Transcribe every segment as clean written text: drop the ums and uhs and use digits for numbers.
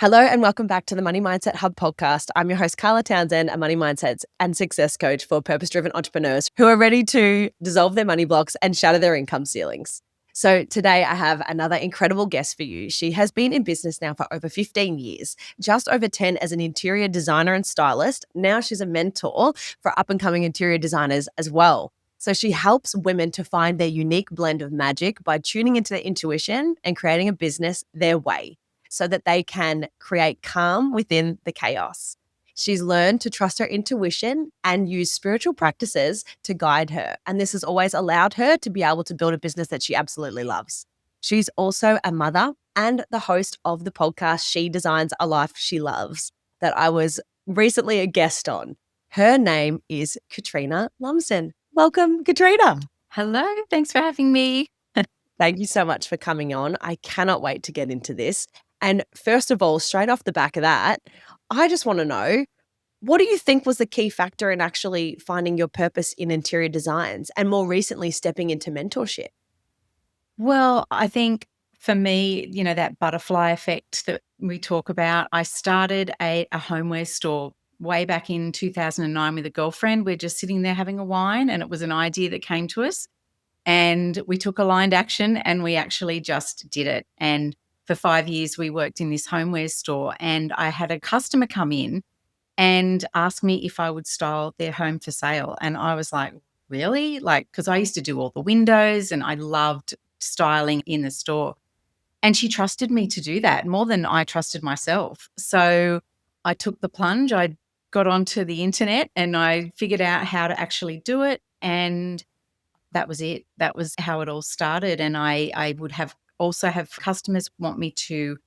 Hello and welcome back to the Money Mindset Hub podcast. I'm your host, Carla Townsend, a money mindset and success coach for purpose-driven entrepreneurs who are ready to dissolve their money blocks and shatter their income ceilings. So today I have another incredible guest for you. She has been in business now for over 15 years, just over 10 as an interior designer and stylist. Now she's a mentor for up-and-coming interior designers as well. So she helps women to find their unique blend of magic by tuning into their intuition and creating a business their way, so that they can create calm within the chaos. She's learned to trust her intuition and use spiritual practices to guide her. And this has always allowed her to be able to build a business that she absolutely loves. She's also a mother and the host of the podcast, She Designs a Life She Loves, that I was recently a guest on. Her name is Katrina Lumsden. Welcome, Katrina. Hello, thanks for having me. Thank you so much for coming on. I cannot wait to get into this. And first of all, straight off the back of that, I just want to know, what do you think was the key factor in actually finding your purpose in interior designs and more recently stepping into mentorship? Well, I think for me, that butterfly effect that we talk about, I started a homeware store way back in 2009 with a girlfriend. We're just sitting there having a wine, and it was an idea that came to us. And we took aligned action and we actually just did it. And for 5 years, we worked in this homeware store, and I had a customer come in and ask me if I would style their home for sale. And I was like, really? Because I used to do all the windows and I loved styling in the store. And she trusted me to do that more than I trusted myself. So I took the plunge. I got onto the internet and I figured out how to actually do it. And that was it. That was how it all started. And I would also have customers want me to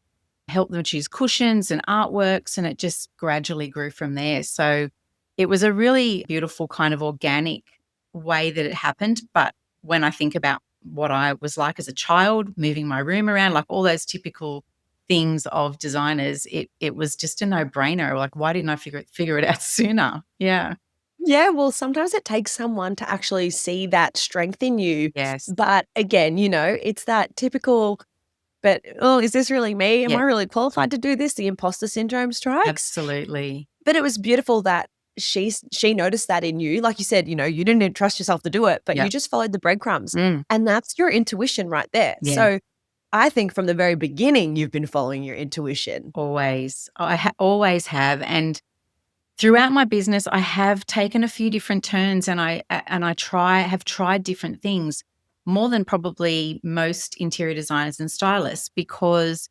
help them choose cushions and artworks, and it just gradually grew from there. So it was a really beautiful kind of organic way that it happened. But when I think about what I was like as a child, moving my room around, like all those typical things of designers, it was just a no-brainer. Like, why didn't I figure it out sooner? Yeah. Yeah, well, sometimes it takes someone to actually see that strength in you. Yes. But again, it's that typical, but, oh, is this really me? Am Yeah. I really qualified to do this? The imposter syndrome strikes. Absolutely. But it was beautiful that she noticed that in you. Like you said, you didn't even trust yourself to do it, but Yeah. you just followed the breadcrumbs. Mm. And that's your intuition right there. Yeah. So I think from the very beginning, you've been following your intuition. Always. I always have. And throughout my business, I have taken a few different turns, and I have tried different things more than probably most interior designers and stylists, because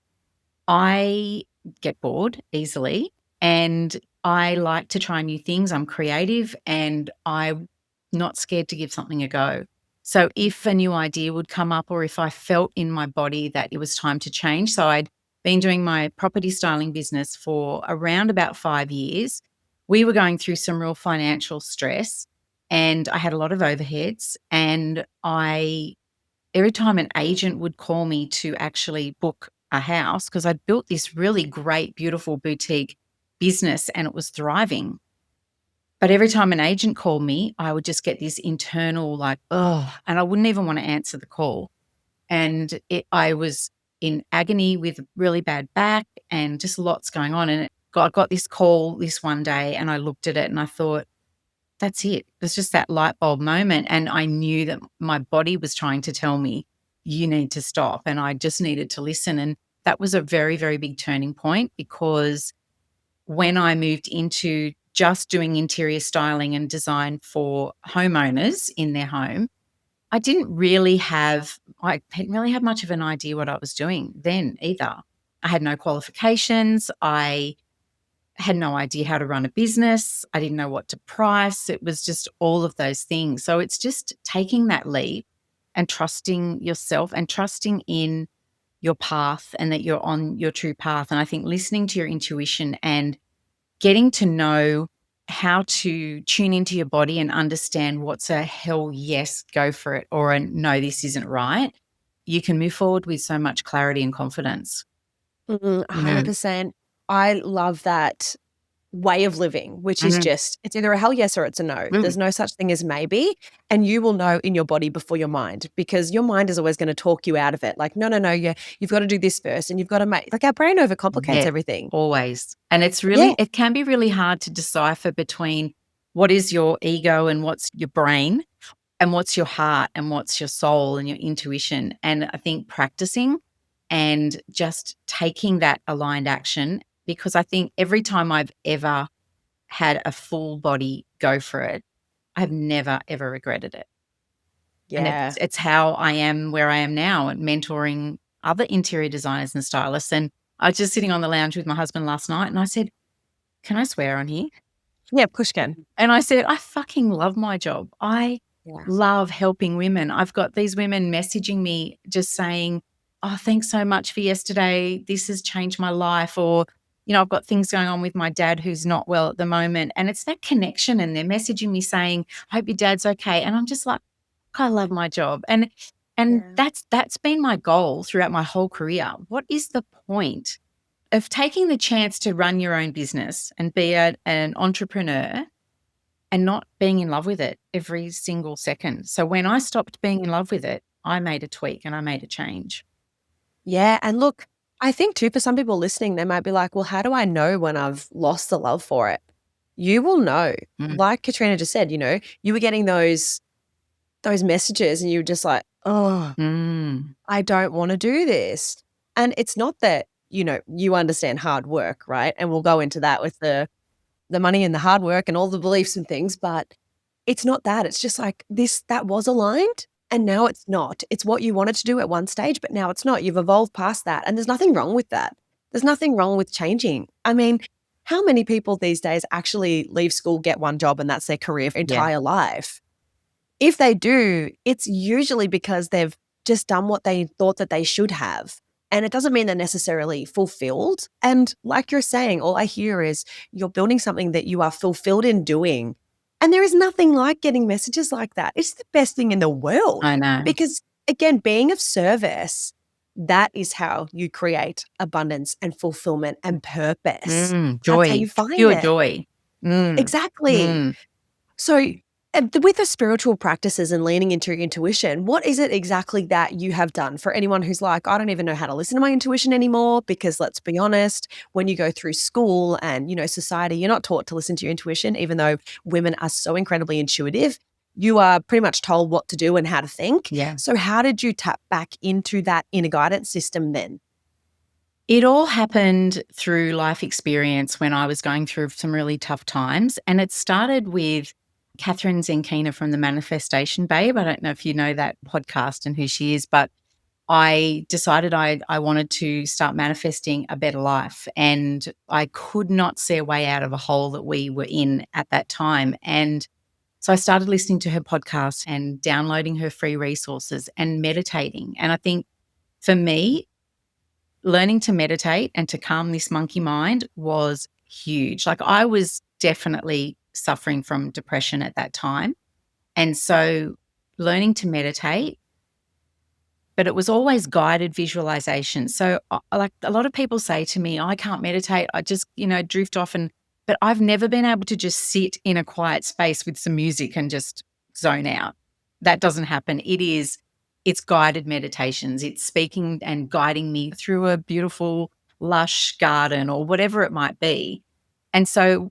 I get bored easily and I like to try new things. I'm creative and I'm not scared to give something a go. So if a new idea would come up, or if I felt in my body that it was time to change. So I'd been doing my property styling business for around about 5 years. We were going through some real financial stress and I had a lot of overheads, and every time an agent would call me to actually book a house, because I'd built this really great, beautiful boutique business and it was thriving. But every time an agent called me, I would just get this internal and I wouldn't even want to answer the call. And I was in agony with really bad back and just lots going on. And I got this call this one day and I looked at it and I thought, that's it. It was just that light bulb moment. And I knew that my body was trying to tell me, you need to stop. And I just needed to listen. And that was a very, very big turning point, because when I moved into just doing interior styling and design for homeowners in their home, I didn't really have much of an idea what I was doing then either. I had no qualifications. I had no idea how to run a business. I didn't know what to price. It was just all of those things. So it's just taking that leap and trusting yourself and trusting in your path, and that you're on your true path. And I think listening to your intuition and getting to know how to tune into your body and understand what's a hell yes, go for it, or a no, this isn't right, you can move forward with so much clarity and confidence. 100%. I love that way of living, which is Mhm. just, it's either a hell yes or it's a no. Mm. There's no such thing as maybe. And you will know in your body before your mind, because your mind is always going to talk you out of it. Like, no, you've got to do this first, and you've got to make, like, our brain overcomplicates Yeah, everything. always. And Yeah. it can be really hard to decipher between what is your ego and what's your brain and what's your heart and what's your soul and your intuition. And I think practicing and just taking that aligned action, because I think every time I've ever had a full body go for it, I've never, ever regretted it. And Yeah. it's how I am where I am now and mentoring other interior designers and stylists. And I was just sitting on the lounge with my husband last night and I said, "Can I swear on here?" Yeah. Pushkin. And I said, "I fucking love my job. I Yeah. love helping women." I've got these women messaging me just saying, "Oh, thanks so much for yesterday. This has changed my life." Or, I've got things going on with my dad who's not well at the moment. And it's that connection. And they're messaging me saying, "I hope your dad's okay." And I'm just like, I love my job. And Yeah. that's been my goal throughout my whole career. What is the point of taking the chance to run your own business and be an entrepreneur and not being in love with it every single second? So when I stopped being in love with it, I made a tweak and I made a change. Yeah. And look, I think too, for some people listening, they might be like, well, how do I know when I've lost the love for it? You will know. Mm. Like Katrina just said, you were getting those messages and you were just like, oh, Mm. I don't want to do this. And it's not that, you understand hard work, right? And we'll go into that with the money and the hard work and all the beliefs and things, but it's not that. It's just like that was aligned and now it's not. It's what you wanted to do at one stage, but now it's not. You've evolved past that. And there's nothing wrong with that. There's nothing wrong with changing. I mean, how many people these days actually leave school, get one job, and that's their career for Yeah. entire life? If they do, it's usually because they've just done what they thought that they should have. And it doesn't mean they're necessarily fulfilled. And like you're saying, all I hear is you're building something that you are fulfilled in doing. And there is nothing like getting messages like that. It's the best thing in the world I know. because, again, being of service, that is how you create abundance and fulfillment and purpose. That's how Joy, you find pure it. joy. Mm. Exactly. Mm. So, with the spiritual practices and leaning into your intuition, what is it exactly that you have done for anyone who's like, I don't even know how to listen to my intuition anymore? Because let's be honest, when you go through school and, society, you're not taught to listen to your intuition, even though women are so incredibly intuitive. You are pretty much told what to do and how to think. Yeah. So, how did you tap back into that inner guidance system then? It all happened through life experience when I was going through some really tough times. And it started with Catherine Zenkina from the Manifestation Babe. I don't know if you know that podcast and who she is, but I decided I wanted to start manifesting a better life. And I could not see a way out of a hole that we were in at that time. And so I started listening to her podcast and downloading her free resources and meditating. And I think for me, learning to meditate and to calm this monkey mind was huge. Like I was definitely suffering from depression at that time. And so learning to meditate, but it was always guided visualization. So like a lot of people say to me, I can't meditate. I just, drift off but I've never been able to just sit in a quiet space with some music and just zone out. That doesn't happen. It's guided meditations. It's speaking and guiding me through a beautiful, lush garden or whatever it might be. And so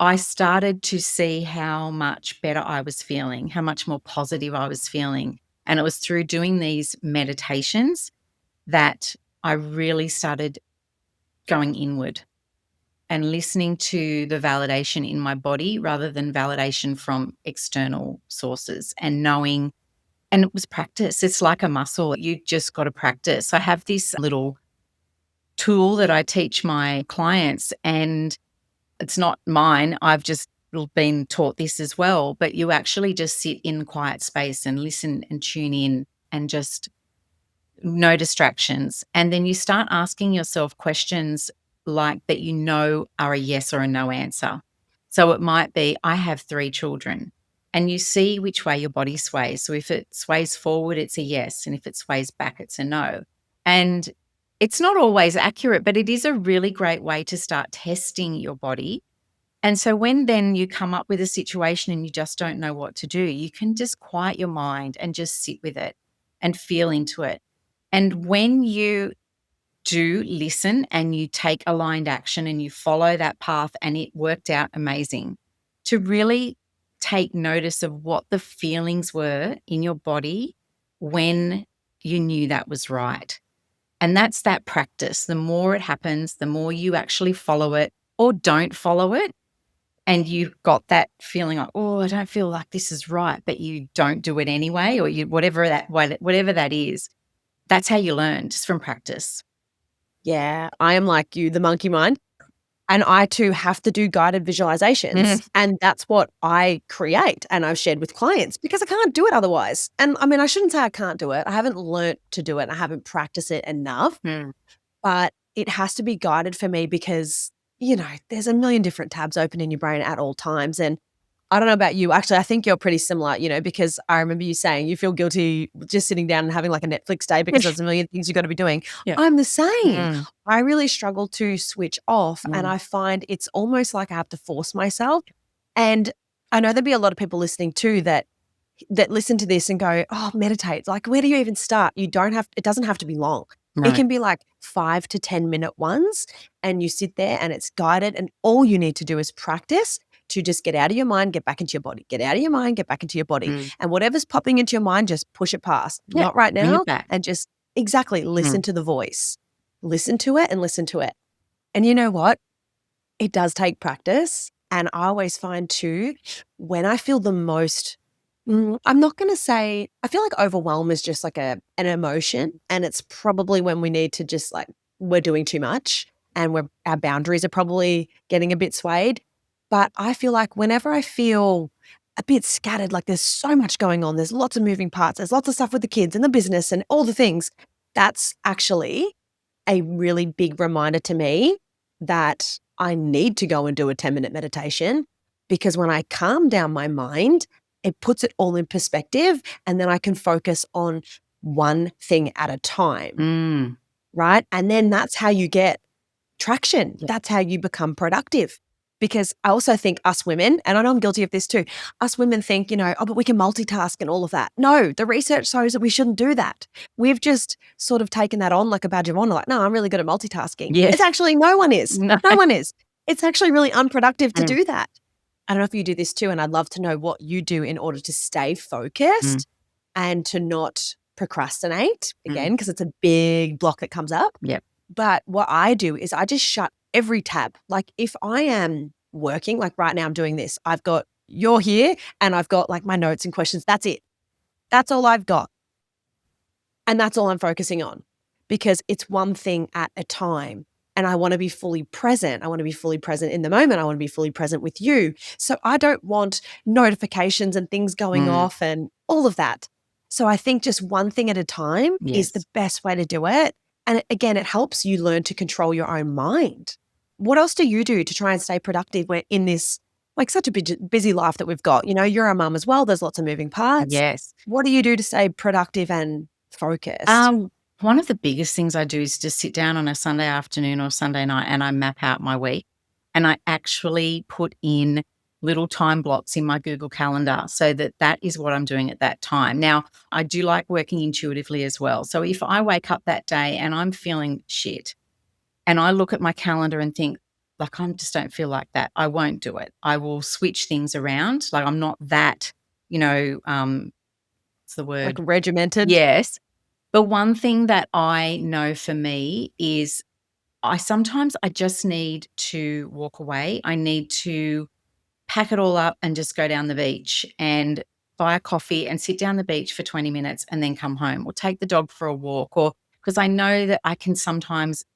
I started to see how much better I was feeling, how much more positive I was feeling. And it was through doing these meditations that I really started going inward and listening to the validation in my body rather than validation from external sources and knowing. And it was practice. It's like a muscle. You just got to practice. I have this little tool that I teach my clients, and it's not mine. I've just been taught this as well. But you actually just sit in quiet space and listen and tune in and just no distractions. And then you start asking yourself questions like that are a yes or a no answer. So it might be, I have 3 children, and you see which way your body sways. So if it sways forward, it's a yes. And if it sways back, it's a no. And it's not always accurate, but it is a really great way to start testing your body And so when then you come up with a situation and you just don't know what to do, you can just quiet your mind and just sit with it and feel into it. And when you do listen and you take aligned action and you follow that path and it worked out amazing, to really take notice of what the feelings were in your body when you knew that was right. And that's that practice. The more it happens, the more you actually follow it or don't follow it. And you've got that feeling like, oh, I don't feel like this is right, but you don't do it anyway, or you whatever that is. That's how you learn, just from practice. Yeah, I am like you, the monkey mind. And I too have to do guided visualizations. And that's what I create and I've shared with clients because I can't do it otherwise. And I mean, I shouldn't say I can't do it. I haven't learnt to do it. I haven't practiced it enough, but it has to be guided for me because, there's a million different tabs open in your brain at all times. And I don't know about you. Actually, I think you're pretty similar, because I remember you saying you feel guilty just sitting down and having like a Netflix day because there's a million things you've got to be doing. Yeah. I'm the same. I really struggle to switch off and I find it's almost like I have to force myself. And I know there'll be a lot of people listening too that listen to this and go, oh, meditate. Like, where do you even start? It doesn't have to be long. Right. It can be like 5 to 10-minute ones and you sit there and it's guided and all you need to do is practice to just get out of your mind, get back into your body, get out of your mind, get back into your body. And whatever's popping into your mind, just push it past. Yeah, Not right bring it now. back. And just exactly listen to the voice. Listen to it and listen to it. And you know what? It does take practice. And I always find too, when I feel the most, I'm not going to say, I feel like overwhelm is just like an emotion. And it's probably when we need to just like, we're doing too much and our boundaries are probably getting a bit swayed. But I feel like whenever I feel a bit scattered, like there's so much going on, there's lots of moving parts, there's lots of stuff with the kids and the business and all the things, that's actually a really big reminder to me that I need to go and do a 10-minute meditation because when I calm down my mind, it puts it all in perspective and then I can focus on one thing at a time, right? And then that's how you get traction. Yeah. That's how you become productive. Because I also think us women, and I know I'm guilty of this too, us women think, oh, but we can multitask and all of that. No, the research shows that we shouldn't do that. We've just sort of taken that on like a badge of honor, like, no, I'm really good at multitasking. Yes. It's actually no one is. No. No one is. It's actually really unproductive to do that. I don't know if you do this too, and I'd love to know what you do in order to stay focused and to not procrastinate, again, because it's a big block that comes up. Yep. But what I do is I just shut every tab. Like if I am working, like right now I'm doing this, I've got you're here and I've got like my notes and questions. That's it. That's all I've got. And that's all I'm focusing on because it's one thing at a time. And I want to be fully present. I want to be fully present in the moment. I want to be fully present with you. So I don't want notifications and things going off and all of that. So I think just one thing at a time is the best way to do it. And again, it helps you learn to control your own mind. What else do you do to try and stay productive in this, like such a busy life that we've got? You're a mum as well. There's lots of moving parts. Yes. What do you do to stay productive and focused? One of the biggest things I do is just sit down on a Sunday afternoon or Sunday night and I map out my week and I actually put in little time blocks in my Google Calendar so that is what I'm doing at that time. Now, I do like working intuitively as well. So if I wake up that day and I'm feeling shit and I look at my calendar and think, like, I just don't feel like that, I won't do it. I will switch things around. Like I'm not that, what's the word? Like regimented? Yes. But one thing that I know for me is I just need to walk away. I need to pack it all up and just go down the beach and buy a coffee and sit down the beach for 20 minutes and then come home or take the dog for a walk or because I know that I can sometimes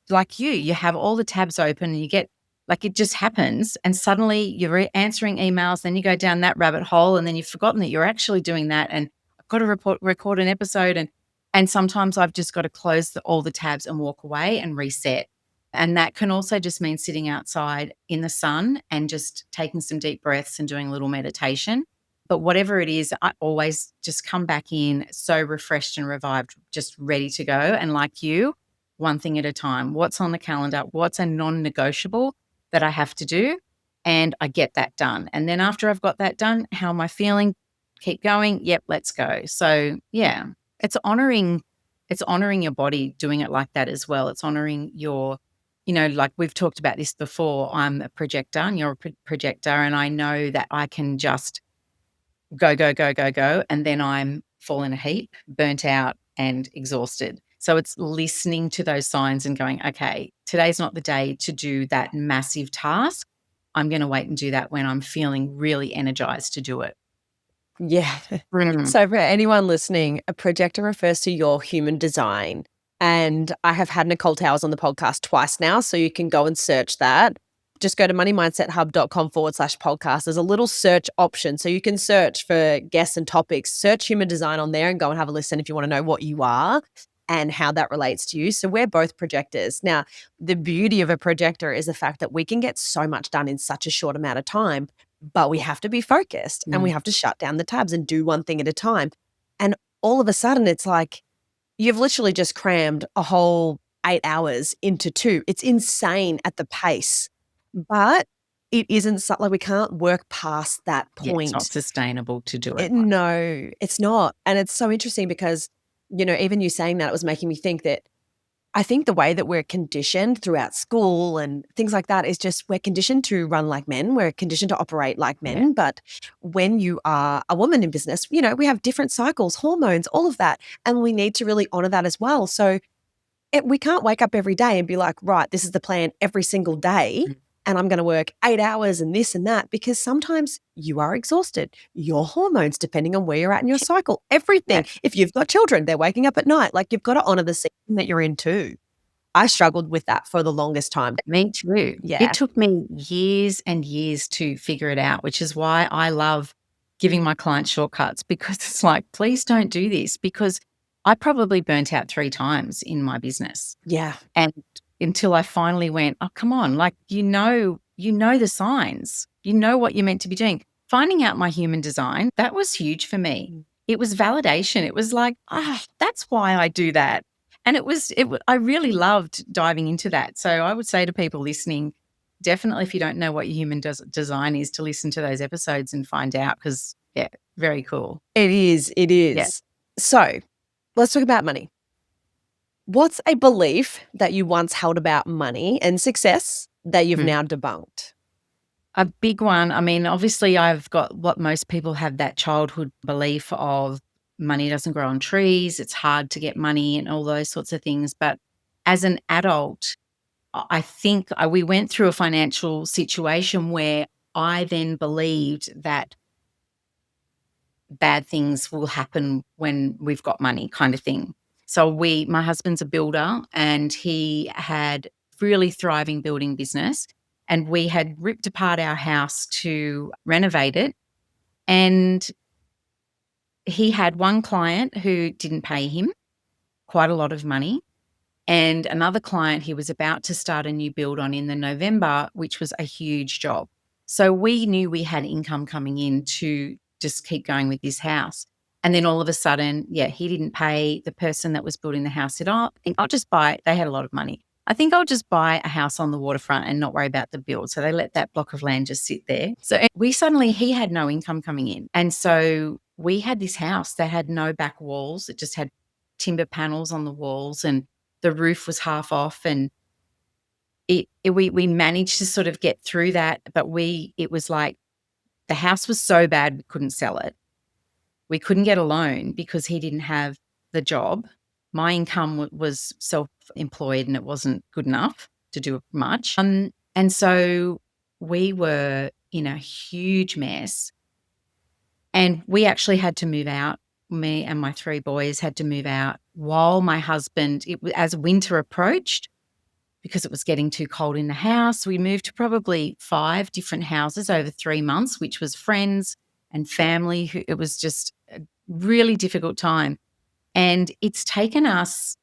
like you have all the tabs open and you get like it just happens and suddenly you're answering emails, then you go down that rabbit hole and then you've forgotten that you're actually doing that and I've got to record an episode and sometimes I've just got to close all the tabs and walk away and reset. And that can also just mean sitting outside in the sun and just taking some deep breaths and doing a little meditation. But whatever it is, I always just come back in so refreshed and revived, just ready to go. And like you, one thing at a time. What's on the calendar? What's a non-negotiable that I have to do? and I get that done. And then after I've got that done, how am I feeling? Keep going. Yep, let's go. So yeah, it's honoring your body doing it like that as well. It's honoring your, like we've talked about this before. I'm a projector and you're a projector, and I know that I can just go, go, go, go, go, and then I'm fall in a heap, burnt out and exhausted. So it's listening to those signs and going, okay, today's not the day to do that massive task. I'm going to wait and do that when I'm feeling really energized to do it. Yeah. Mm. So for anyone listening, a projector refers to your human design. And I have had Nicole Towers on the podcast twice now, so you can go and search that. Just go to moneymindset.hub.com/podcast. There's a little search option. So you can search for guests and topics, search human design on there and go and have a listen if you want to know what you are and how that relates to you. So we're both projectors. Now, the beauty of a projector is the fact that we can get so much done in such a short amount of time, but we have to be focused and we have to shut down the tabs and do one thing at a time. And all of a sudden, it's like you've literally just crammed a whole 8 hours into 2. It's insane at the pace, but it isn't like we can't work past that Yeah, it's not point. sustainable to do it. No, it's not. And it's so interesting because, even you saying that, it was making me think that I think the way that we're conditioned throughout school and things like that is just we're conditioned to run like men. We're conditioned to operate like men. Yeah. But when you are a woman in business, we have different cycles, hormones, all of that. And we need to really honor that as well. So we can't wake up every day and be like, right, this is the plan every single day. And I'm going to work 8 hours and this and that, because sometimes you are exhausted. Your hormones, depending on where you're at in your cycle, everything. Yeah. If you've got children, they're waking up at night. Like, you've got to honor the season that you're in too. I struggled with that for the longest time. Me too. Yeah. It took me years and years to figure it out, which is why I love giving my clients shortcuts, because it's like, please don't do this, because I probably burnt out 3 times in my business. Yeah. And until I finally went, oh, come on, like, you know the signs, you know what you're meant to be doing. Finding out my human design, that was huge for me. It was validation. It was like, that's why I do that. And I really loved diving into that. So I would say to people listening, definitely, if you don't know what your human design is, to listen to those episodes and find out, because, yeah, very cool. It is. It is. Yeah. So let's talk about money. What's a belief that you once held about money and success that you've now debunked? A big one. I mean, obviously, I've got what most people have, that childhood belief of money doesn't grow on trees. It's hard to get money and all those sorts of things. But as an adult, I think we went through a financial situation where I then believed that bad things will happen when we've got money, kind of thing. So my husband's a builder, and he had really thriving building business, and we had ripped apart our house to renovate it. And he had one client who didn't pay him quite a lot of money, and another client he was about to start a new build on in the November, which was a huge job. So we knew we had income coming in to just keep going with this house. And then all of a sudden, he didn't pay. The person that was building the house said, oh, I think I'll just buy, they had a lot of money. I think I'll just buy a house on the waterfront and not worry about the build. So they let that block of land just sit there. So he had no income coming in. And so we had this house that had no back walls. It just had timber panels on the walls, and the roof was half off, and we managed to sort of get through that. But it was like the house was so bad we couldn't sell it. We couldn't get a loan because he didn't have the job. My income was self-employed, and it wasn't good enough to do much. And so we were in a huge mess, and we actually had to move out. Me and my 3 boys had to move out while my husband, as winter approached, because it was getting too cold in the house. We moved to probably 5 different houses over 3 months, which was friends and family. It was just a really difficult time. And it's taken us,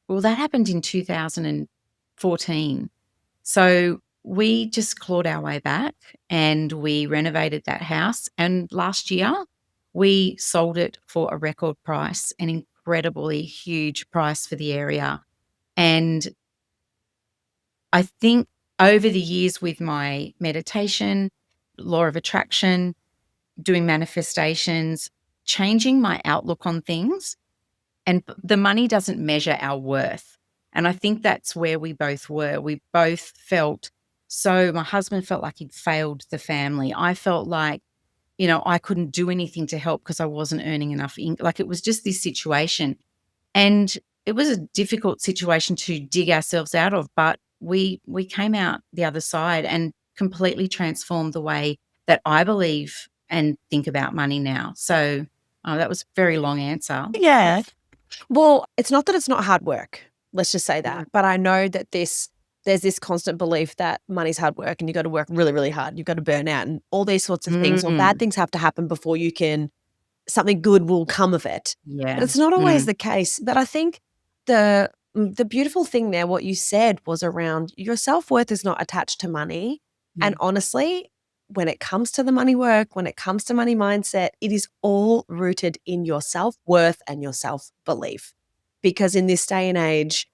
that happened in 2014. So we just clawed our way back, and we renovated that house. And last year we sold it for a record price, an incredibly huge price for the area. And I think over the years with my meditation, law of attraction, doing manifestations, changing my outlook on things, and the money doesn't measure our worth. And I think that's where we both were. We both felt so, my husband felt like he'd failed the family. I felt like, I couldn't do anything to help because I wasn't earning enough like, it was just this situation. And it was a difficult situation to dig ourselves out of, but we came out the other side and completely transformed the way that I believe and think about money now. So, that was a very long answer. Yeah. Well, it's not that it's not hard work. Let's just say that. Mm. But I know that there's this constant belief that money's hard work and you got to work really, really hard. You've got to burn out and all these sorts of things, or bad Mm. things have to happen before something good will come of it. But Yeah. it's not always Mm. the case. But I think the beautiful thing there, what you said, was around your self-worth is not attached to money. And Mm. honestly, when it comes to the money work, when it comes to money mindset, it is all rooted in your self-worth and your self-belief. Because in this day and age,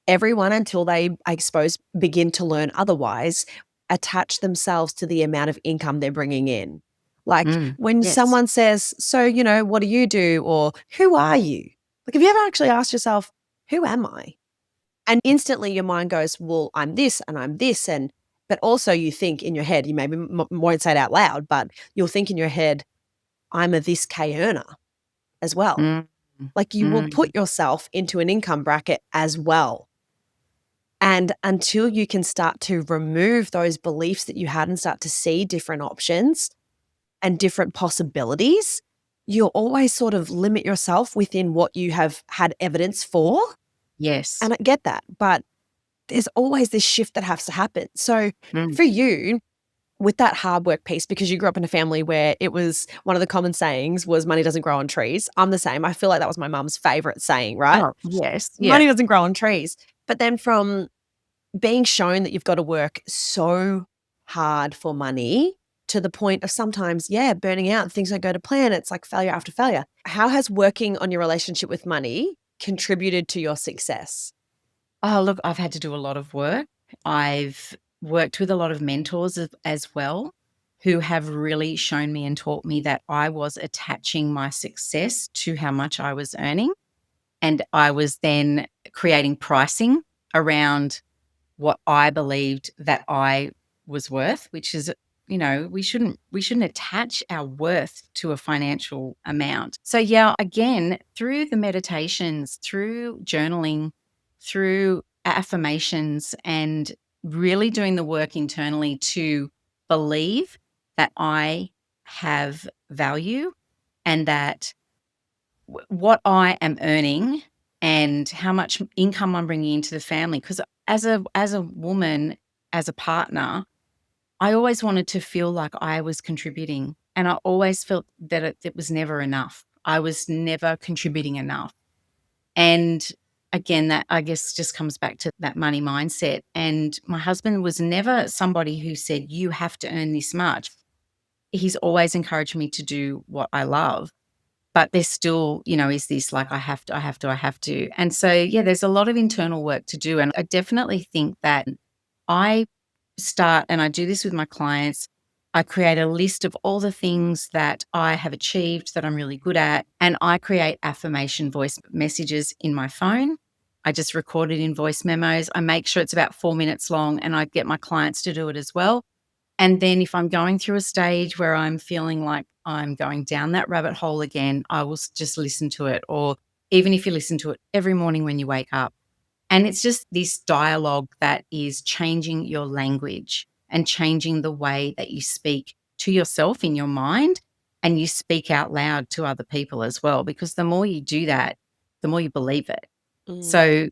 everyone, until they, I suppose, begin to learn otherwise, attach themselves to the amount of income they're bringing in. Like Mm. when Yes. someone says, so, what do you do? Or who are you? Like, have you ever actually asked yourself, who am I? And instantly your mind goes, well, I'm this and I'm this. But also you think in your head, you maybe won't say it out loud, but you'll think in your head, I'm a this K earner as well. Mm. Like you will Mm. put yourself into an income bracket as well. And until you can start to remove those beliefs that you had and start to see different options and different possibilities, you'll always sort of limit yourself within what you have had evidence for. Yes. And I get that, but there's always this shift that has to happen. So Mm. for you, with that hard work piece, because you grew up in a family where it was one of the common sayings was money doesn't grow on trees. I'm the same. I feel like that was my mum's favorite saying, right? Oh, yes. Yeah. Money doesn't grow on trees. But then from being shown that you've got to work so hard for money to the point of sometimes, burning out, things don't go to plan. It's like failure after failure. How has working on your relationship with money contributed to your success? Oh, look, I've had to do a lot of work. I've worked with a lot of mentors as well who have really shown me and taught me that I was attaching my success to how much I was earning. And I was then creating pricing around what I believed that I was worth, which is, we shouldn't attach our worth to a financial amount. So yeah, again, through the meditations, through journaling, through affirmations and really doing the work internally to believe that I have value and that what I am earning and how much income I'm bringing into the family. Because as a woman, as a partner, I always wanted to feel like I was contributing, and I always felt that it was never enough. I was never contributing enough, and again, that I guess just comes back to that money mindset. And my husband was never somebody who said you have to earn this much. He's always encouraged me to do what I love. But there's still, is this like, I have to, I have to, I have to. And so, yeah, there's a lot of internal work to do. And I definitely think that I start, and I do this with my clients, I create a list of all the things that I have achieved that I'm really good at. And I create affirmation voice messages in my phone. I just record it in voice memos. I make sure it's about 4 minutes long, and I get my clients to do it as well. And then if I'm going through a stage where I'm feeling like I'm going down that rabbit hole again, I will just listen to it. Or even if you listen to it every morning when you wake up. And it's just this dialogue that is changing your language and changing the way that you speak to yourself in your mind, and you speak out loud to other people as well. Because the more you do that, the more you believe it. Mm. So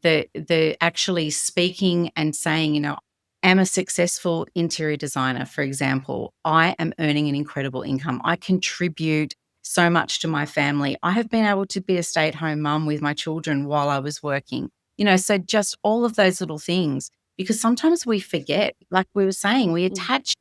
the actually speaking and saying, am a successful interior designer, for example. I am earning an incredible income. I contribute so much to my family. I have been able to be a stay-at-home mum with my children while I was working. So just all of those little things, because sometimes we forget, like we were saying, we Mm. attach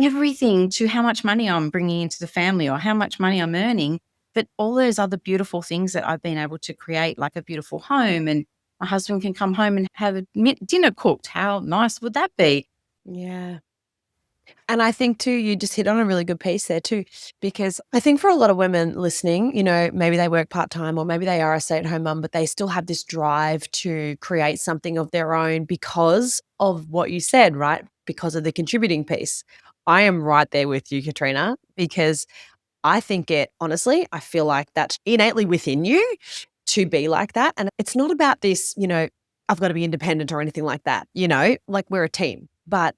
everything to how much money I'm bringing into the family or how much money I'm earning. But all those other beautiful things that I've been able to create, like a beautiful home and my husband can come home and have a dinner cooked. How nice would that be? Yeah. And I think too, you just hit on a really good piece there too, because I think for a lot of women listening, maybe they work part-time or maybe they are a stay-at-home mum, but they still have this drive to create something of their own because of what you said, right? Because of the contributing piece. I am right there with you, Katrina, because I think honestly, I feel like that's innately within you to be like that. And it's not about this, I've got to be independent or anything like that, like we're a team. But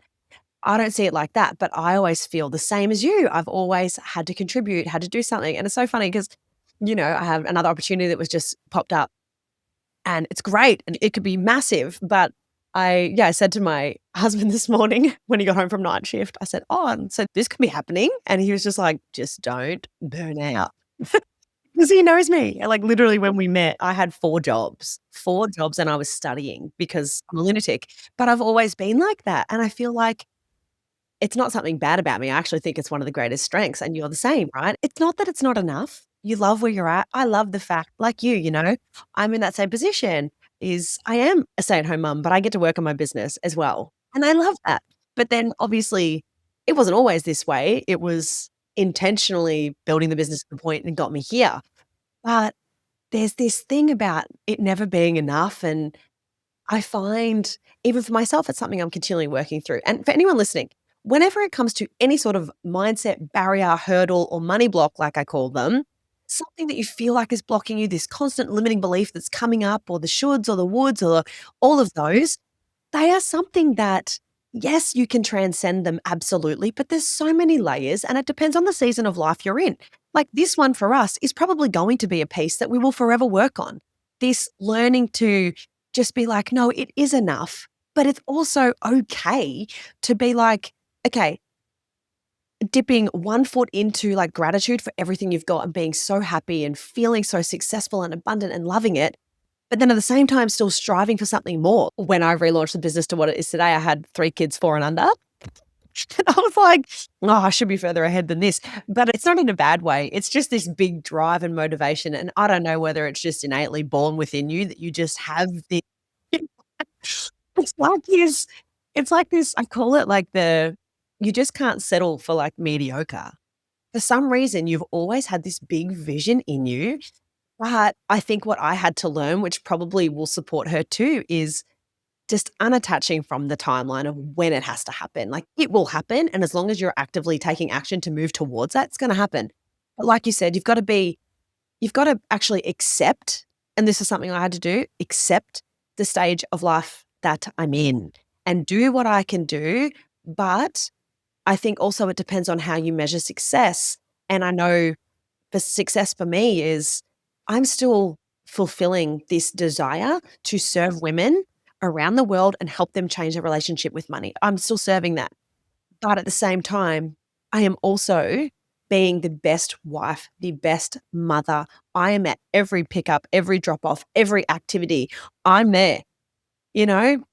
I don't see it like that, but I always feel the same as you. I've always had to contribute, had to do something. And it's so funny because, I have another opportunity that was just popped up and it's great and it could be massive. But I said to my husband this morning when he got home from night shift, I said, oh, and so this could be happening. And he was just like, just don't burn out. Because he knows me. Like literally when we met, I had 4 jobs and I was studying because I'm a lunatic. But I've always been like that. And I feel like it's not something bad about me. I actually think it's one of the greatest strengths, and you're the same, right? It's not that it's not enough. You love where you're at. I love the fact, like I'm in that same position, is I am a stay-at-home mum, but I get to work on my business as well, and I love that. But then, obviously, it wasn't always this way. It was intentionally building the business to the point and got me here. But there's this thing about it never being enough, and I find even for myself, it's something I'm continually working through. And for anyone listening, whenever it comes to any sort of mindset barrier, hurdle, or money block, like I call them, something that you feel like is blocking you, this constant limiting belief that's coming up, or the shoulds or the woulds or all of those, they are something that, yes, you can transcend them absolutely, but there's so many layers and it depends on the season of life you're in. Like this one for us is probably going to be a piece that we will forever work on. This learning to just be like, no, it is enough, but it's also okay to be like, okay, dipping one foot into like gratitude for everything you've got and being so happy and feeling so successful and abundant and loving it. But then at the same time, still striving for something more. When I relaunched the business to what it is today, I had 3 kids, 4 and under. And I was like, oh, I should be further ahead than this. But it's not in a bad way. It's just this big drive and motivation. And I don't know whether it's just innately born within you that you just have this. It's like this, I call it like you just can't settle for like mediocre. For some reason, you've always had this big vision in you. But I think what I had to learn, which probably will support her too, is just unattaching from the timeline of when it has to happen. Like it will happen. And as long as you're actively taking action to move towards that, it's going to happen. But like you said, you've got to actually accept, and this is something I had to do, accept the stage of life that I'm in and do what I can do. But I think also it depends on how you measure success. And I know the success for me is I'm still fulfilling this desire to serve women around the world and help them change their relationship with money. I'm still serving that. But at the same time, I am also being the best wife, the best mother. I am at every pickup, every drop off, every activity. I'm there, you know,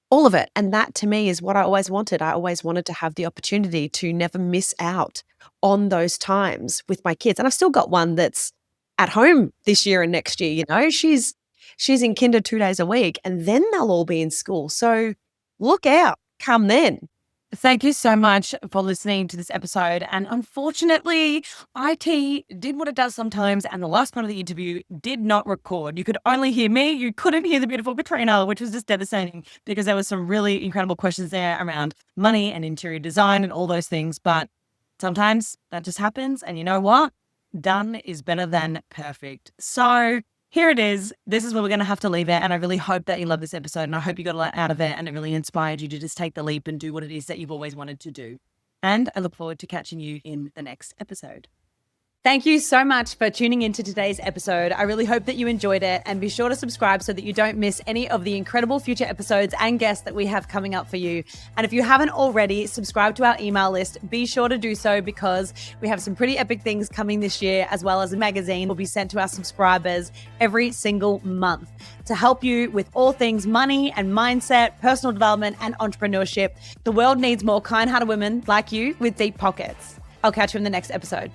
all of it. And that to me is what I always wanted. I always wanted to have the opportunity to never miss out on those times with my kids. And I've still got one that's at home this year and next year, she's in kinder 2 days a week and then they'll all be in school. So look out, come then. Thank you so much for listening to this episode. And unfortunately, IT did what it does sometimes, and the last part of the interview did not record. You could only hear me. You couldn't hear the beautiful Katrina, which was just devastating because there was some really incredible questions there around money and interior design and all those things. But sometimes that just happens. And you know what? Done is better than perfect. So here it is. This is where we're going to have to leave it. And I really hope that you love this episode. And I hope you got a lot out of it and it really inspired you to just take the leap and do what it is that you've always wanted to do. And I look forward to catching you in the next episode. Thank you so much for tuning into today's episode. I really hope that you enjoyed it, and be sure to subscribe so that you don't miss any of the incredible future episodes and guests that we have coming up for you. And if you haven't already, subscribe to our email list. Be sure to do so because we have some pretty epic things coming this year, as well as a magazine will be sent to our subscribers every single month to help you with all things money and mindset, personal development and entrepreneurship. The world needs more kind-hearted women like you with deep pockets. I'll catch you in the next episode.